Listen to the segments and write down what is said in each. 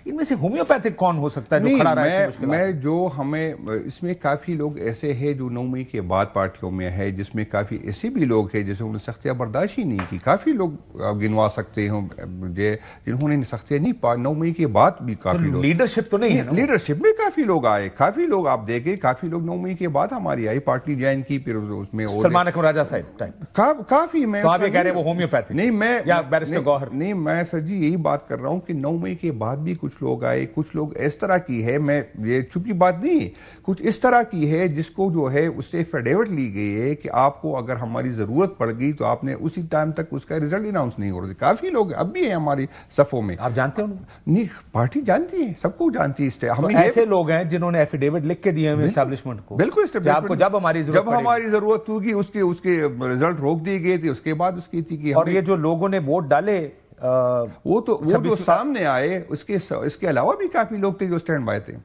ان میں سے ہومیوپیتھک کون ہو سکتا ہے جو کھڑا رہا ہے؟ میں جو ہمیں اس میں کافی لوگ ایسے ہیں جو 9 مئی کے بعد پارٹیوں میں ہے، جس میں کافی ایسے بھی لوگ ہیں جیسے انہوں نے سختیاں برداشت ہی نہیں کی. کافی لوگ گنوا سکتے ہیں جنہوں نے سختیاں نہیں 9 مئی کے بعد بھی کافی لوگ. لیڈرشپ تو نہیں ہے نا؟ لیڈرشپ میں کافی لوگ آئے، کافی لوگ آپ دیکھیں، کافی لوگ 9 مئی کے بعد ہماری آئی، پارٹی جوائن کی، پھر اس میں سلمان اکرم راجہ صاحب کافی. میں تو آپ یہ کہہ رہے ہیں وہ ہومیوپیتھک نہیں، میں سر جی یہی بات کر رہا ہوں کہ 9 مئی کے بعد بھی کچھ لوگ آئے، کچھ لوگ اس طرح کی ہے، میں یہ چھپی بات نہیں ہے، کچھ اس طرح کی ہے جس کو جو ہے اس سے ایفیڈیوٹ لی گئی ہے کہ آپ کو اگر ہماری ضرورت پڑ گئی تو آپ نے اسی ٹائم تک اس کا رزلٹ اناؤنس نہیں ہو رہا. کافی لوگ اب بھی ہیں ہماری صفوں میں. آپ جانتے ہو؟ نہیں، پارٹی جانتی ہے، سب کو جانتی ہے. ہمیں ایسے لوگ ہیں جنہوں نے ایفیڈیوٹ لکھ کے دیے ہیں اسٹیبلشمنٹ کو. بالکل، آپ کو جب ہماری ضرورت ہوگی اس کے رزلٹ روک دیے گئے تھے، اس کے بعد اس کی تھی کہ اور یہ جو لوگوں نے ووٹ ڈالے وہ جو سامنے آئے، اس کے علاوہ بھی کافی لوگ تھے جو سٹینڈ بائی تھے.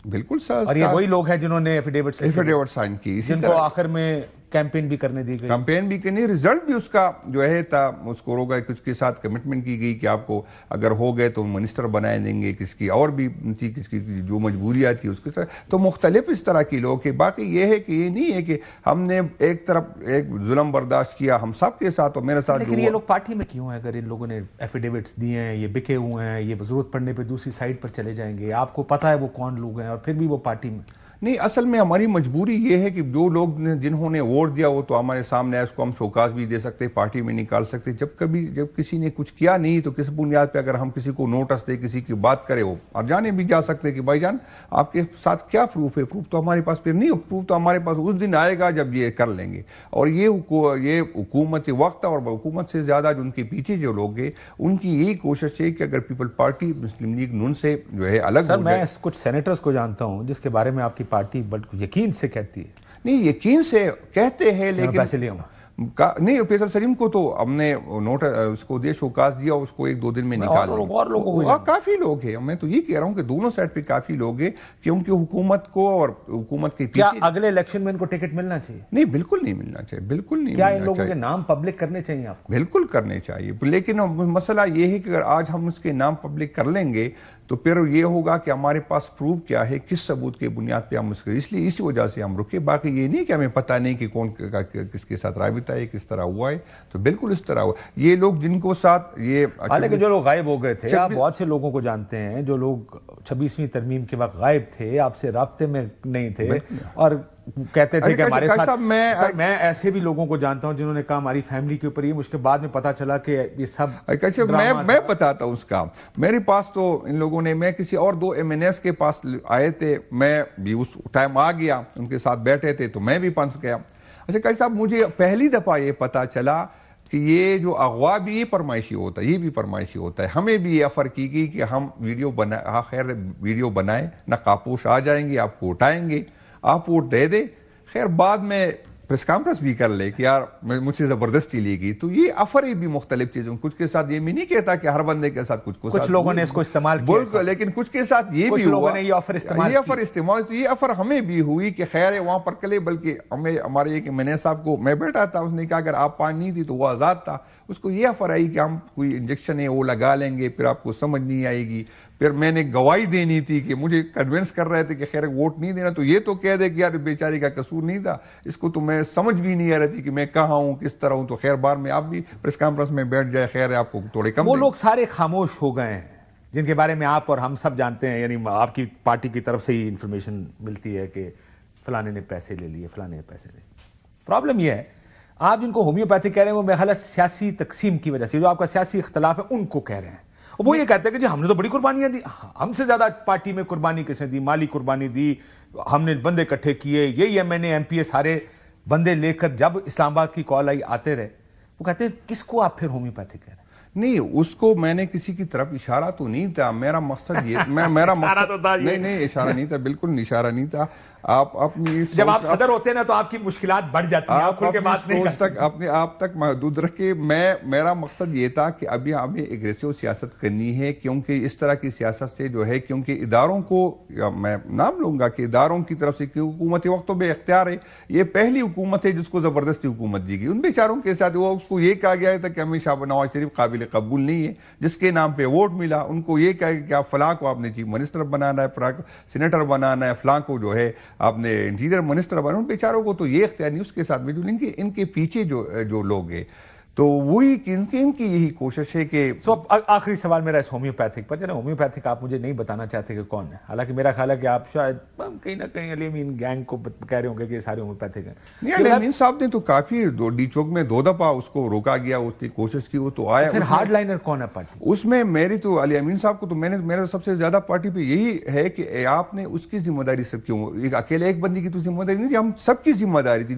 بالکل سر. اور یہ وہی لوگ ہیں جنہوں نے ایفیڈیوٹ سائن کی، جن کو آخر میں کیمپین بھی کرنے دی گئی. کیمپین بھی کرنی، رزلٹ بھی اس کا جو ہے تھا، اس کو روگا کچھ کے ساتھ کمٹمنٹ کی گئی کہ آپ کو اگر ہو گئے تو منسٹر بنائے دیں گے، کس کی اور بھی تھی، کس کی جو مجبوریاں تھی اس کے ساتھ. تو مختلف اس طرح کی لوگ ہیں. باقی یہ ہے کہ یہ نہیں ہے کہ ہم نے ایک طرف ایک ظلم برداشت کیا، ہم سب کے ساتھ اور میرے ساتھ. لیکن یہ لوگ پارٹی میں کیوں ہیں؟ اگر ان لوگوں نے ایفیڈیوٹس دیے ہیں، یہ بکے ہوئے ہیں، یہ ضرورت پڑنے پہ دوسری سائڈ پر چلے جائیں گے، آپ کو پتا ہے وہ کون لوگ ہیں اور پھر بھی وہ پارٹی میں. نہیں، اصل میں ہماری مجبوری یہ ہے کہ جو لوگ جنہوں نے ووٹ دیا وہ تو ہمارے سامنے ہے، اس کو ہم شوکاز بھی دے سکتے، پارٹی میں نکال سکتے. جب کسی نے کچھ کیا نہیں تو کس بنیاد پہ اگر ہم کسی کو نوٹس دے، کسی کی بات کرے، وہ اور جانے بھی جا سکتے کہ بھائی جان آپ کے ساتھ کیا پروف ہے. پروف تو ہمارے پاس پھر نہیں، پروف تو ہمارے پاس اس دن آئے گا جب یہ کر لیں گے. اور یہ حکومت وقت اور حکومت سے زیادہ جو ان کے پیچھے جو لوگ ہیں ان کی یہی کوشش ہے کہ اگر پیپل پارٹی مسلم لیگ نون سے جو ہے الگ ہو جائے. میں کچھ سینیٹرز کو جانتا ہوں جس کے بارے میں آپ کی پارٹی یقین سے کہتی ہے. نہیں، یقین سے کہتے ہیں لیکن پیسے لے ہوں نہیں. فیصل سلیم کو تو ہم نے نوٹ اس کو دیا، شوکاز دیا، اس کو 1-2 دن میں نکال لیا. اور لوگوں کو کافی لوگ ہیں. میں تو یہ کہہ رہا ہوں کہ دونوں سائڈ پہ کافی لوگ ہیں کیونکہ حکومت کو اور حکومت کے پیچھے. کیا اگلے الیکشن میں ان کو ٹکٹ ملنا چاہیے؟ نہیں، بالکل نہیں ملنا چاہیے، بالکل نہیں. کیا ان لوگوں کے نام پبلک کرنے چاہیے آپ کو؟ بالکل کرنے چاہیے، لیکن مسئلہ یہ ہے کہ اگر آج ہم اس کے نام پبلک کر لیں گے تو پھر یہ ہوگا کہ ہمارے پاس پروف کیا ہے، کس ثبوت کے بنیاد پہ ہم اس کے، اس لیے اسی وجہ سے ہم رکے. باقی یہ نہیں کہ ہمیں پتہ نہیں کہ کون کس کے ساتھ رابطہ ہے، کس طرح ہوا ہے. تو بالکل اس طرح ہوا. یہ لوگ جن کو ساتھ یہ حالانکہ جو لوگ غائب ہو گئے تھے، آپ بہت سے لوگوں کو جانتے ہیں جو لوگ 26ویں ترمیم کے وقت غائب تھے، آپ سے رابطے میں نہیں تھے اور کہتے تھے کہ ہمارے ساتھ. میں ایسے بھی لوگوں کو جانتا ہوں جنہوں نے کہا ہماری فیملی کے اوپر یہ، مجھ کے بعد میں پتا چلا کہ یہ سب میں بتاتا ہوں اس کا. میرے پاس تو ان لوگوں نے، میں کسی اور 2 MNS کے پاس آئے تھے، میں بھی اس ٹائم آ گیا، ان کے ساتھ بیٹھے تھے تو میں بھی پھنس گیا. اچھا قاضی صاحب، مجھے پہلی دفعہ یہ پتا چلا کہ یہ جو اغوا بھی یہ فرمائشی ہوتا ہے، یہ بھی فرمائشی ہوتا ہے. ہمیں بھی یہ آفر کی گئی کہ ہم ویڈیو بنائیں، نقاب پوش آ جائیں گے، آپ کو اٹھائیں گے، آپ ووٹ دے دیں. خیر بعد میں پریس کانفرنس بھی کر لے کہ یار مجھ سے زبردستی لی گئی. تو یہ افر بھی مختلف چیزیں، کچھ کے ساتھ یہ بھی نہیں کہتا کہ ہر بندے کے ساتھ کچھ لوگوں نے اس کو استعمال کیا، لیکن کچھ کے ساتھ یہ بھی لوگوں نے یہ آفر استعمال. تو یہ افر ہمیں بھی ہوئی کہ خیر ہے وہاں پر کلے، بلکہ ہمارے ایک میں نے صاحب کو، میں بیٹھا تھا، اس نے کہا اگر آپ پانی نہیں تھی تو وہ آزاد تھا. اس کو یہ افر آئی کہ ہم کوئی انجیکشن ہے وہ لگا لیں گے، پھر آپ کو سمجھ نہیں آئے گی. پھر میں نے گواہی دینی تھی کہ مجھے کنونس کر رہے تھے کہ خیر ووٹ نہیں دینا، تو یہ تو کہہ دے کہ یار بیچاری کا قصور نہیں تھا. اس کو تو میں سمجھ بھی نہیں آ رہی تھی کہ میں کہاں ہوں، کس طرح ہوں. تو خیر بار میں آپ بھی پریس کانفرنس میں بیٹھ جائے، خیر ہے آپ کو تھوڑے کم. وہ لوگ سارے خاموش ہو گئے ہیں جن کے بارے میں آپ اور ہم سب جانتے ہیں، یعنی آپ کی پارٹی کی طرف سے ہی انفارمیشن ملتی ہے کہ فلانے نے پیسے لے لیے، فلانے نے پیسے لے. پرابلم یہ ہے آپ جن کو ہومیوپیتھی کہہ رہے ہیں وہ میرے خیال ہے سیاسی تقسیم کی وجہ سے، جو آپ کا سیاسی اختلاف ہے ان کو کہہ رہے ہیں. وہ یہ کہتے ہیں کہ جی ہم نے تو بڑی قربانیاں دی، ہم سے زیادہ پارٹی میں قربانی کس نے دی، مالی قربانی دی، ہم نے بندے اکٹھے کیے، یہی MNA MP سارے بندے لے کر جب اسلام آباد کی کال آئی آتے رہے. وہ کہتے ہیں کس کو آپ پھر ہومیوپیتھی کہہ رہے ہیں؟ نہیں، اس کو میں نے کسی کی طرف اشارہ تو نہیں تھا. میرا مقصد یہ، میرا مقصد نہیں، اشارہ نہیں تھا، بالکل اشارہ نہیں تھا. آپ اپنی جب آپ صدر ہوتے ہیں نا تو آپ کی مشکلات بڑھ جاتی ہیں, آپ کھل کے بات نہیں کر سکتے. اپنے آپ تک محدود رکھے. میرا مقصد یہ تھا کہ ابھی ہمیں ایگریسو سیاست کرنی ہے, کیونکہ اس طرح کی سیاست سے جو ہے, کیونکہ اداروں کو میں نام لوں گا کہ اداروں کی طرف سے حکومت وقت بے اختیار ہے, یہ پہلی حکومت ہے جس کو زبردستی حکومت دی گئی. ان بیچاروں کے ساتھ اس کو یہ کہا گیا تھا کہ ہمیشہ نواز شریف قابل قبول نہیں ہے, جس کے نام پہ ووٹ ملا ان کو یہ کہا کہ آپ فلاں کو آپ نے چیف منسٹر بنانا ہے, فلاں کو سینیٹر بنانا ہے, فلاں کو جو ہے آپ نے انٹیریئر منسٹر بنا. ان بیچاروں کو تو یہ اختیار نہیں, اس کے ساتھ میں ان کے پیچھے جو لوگ ہیں تو وہی ان کی یہی کوشش ہے کہ. آخری سوال میرا اس ہومیوپیتھک پر. چلیں ہومیوپیتھک آپ مجھے نہیں بتانا چاہتے کہ کون ہے, حالانکہ میرا خیال ہے کہ آپ شاید کہیں نہ کہیں علی امین گینگ کو کہہ رہے ہوں گے کہ یہ سارے ہومیوپیتھک ہیں. نہیں, علی امین صاحب نے تو کافی ڈی چوک میں 2 دفعہ اس کو روکا گیا, اس کی کوشش کی, وہ تو آیا. پھر ہارڈ لائنر کون ہے پارٹی اس میں میری تو علی امین صاحب کو تو میرا سب سے زیادہ پارٹی پہ یہی ہے کہ آپ نے اس کی ذمہ داری سب کیوں, اکیلے ایک بندی کی تو ذمہ داری نہیں تھی, ہم سب کی ذمہ داری تھی.